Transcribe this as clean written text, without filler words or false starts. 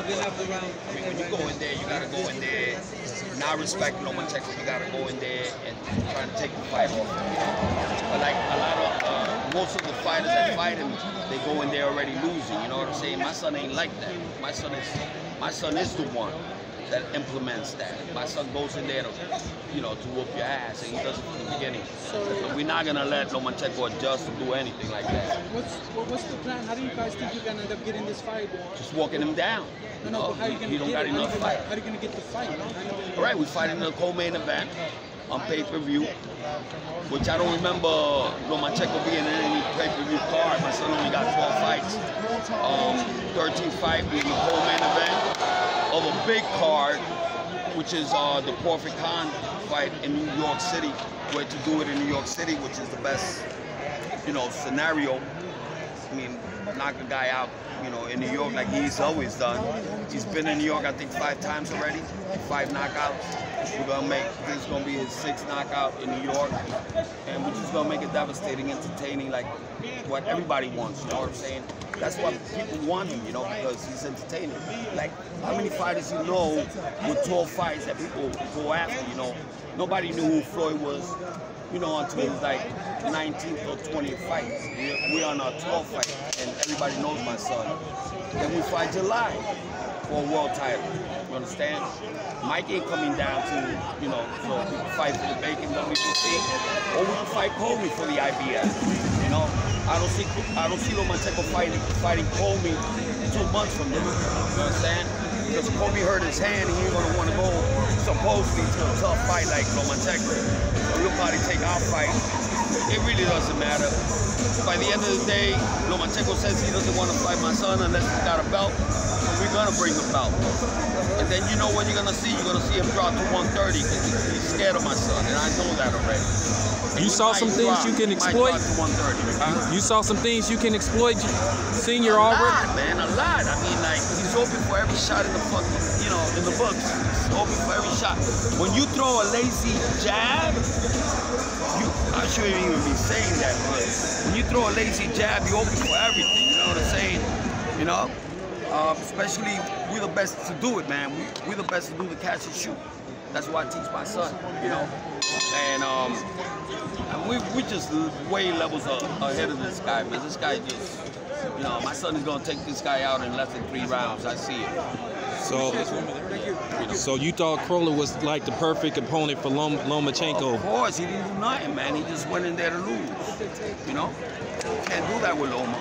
I mean, when you go in there, you gotta go in there, not respect Lomachenko. You gotta go in there and try to take the fight off. But like a lot of most of the fighters that fight him, they go in there already losing. You know what I'm saying? My son ain't like that. My son is the one that implements that. My son goes in there to, to whoop your ass, and he does it from the beginning. So we're not gonna let Lomachenko adjust or do anything like that. What's the plan? How do you guys think you're gonna end up getting this fight? Just walking him down. No, but how are you gonna get it? How are you gonna get the fight? All right, we fight in the co-main event on pay-per-view, which I don't remember Lomachenko being in any pay-per-view card. My son only got 12 fights. 13th fight being the co-main event of a big card, which is the Perfect Khan fight in New York City. Where to do it in New York City, which is the best, scenario. I mean, knock a guy out, in New York like he's always done. He's been in New York, I think, 5 times already, 5 knockouts. This is gonna be his 6th knockout in New York, and we're just gonna make it devastating, entertaining, like what everybody wants. You know what I'm saying? That's why people want him, because he's entertaining. Like, how many fighters with 12 fights that people go after? Nobody knew who Floyd was, until his like 19th or 20th fight. We're on our 12th fight, and everybody knows my son. Then we fight July for a world title. You understand? Mike ain't coming down to, so we can fight for the Bacon WBC, or we can fight Colby for the IBF. I don't see Lomachenko fighting Colby 2 months from now. You understand? Because Colby hurt his hand, and he ain't gonna want to go supposedly to a tough fight like Lomachenko. So we'll probably take our fight. It really doesn't matter. By the end of the day, Lomachenko says he doesn't want to fight my son unless he's got a belt. So we're gonna bring the belt. And then you know what you're gonna see? You're gonna see him drop to 130 because he's scared of my son, and I know that already. You saw some things you can exploit? You saw some things you can exploit, Senior, already? A lot, man, a lot. I mean, like, he's open for every shot in the fucking, in the books. He's open for every shot. When you throw a lazy jab, I shouldn't even be saying that, but when you throw a lazy jab, you're open for everything, you know what I'm saying? Especially, we're the best to do it, man. We're the best to do the catch and shoot. That's what I teach my son, And we just way levels ahead of this guy, man. This guy just, my son is gonna take this guy out in less than 3 rounds. I see it. So you thought Crolla was like the perfect opponent for Lomachenko? Of course, he didn't do nothing, man. He just went in there to lose. Can't do that with Loma.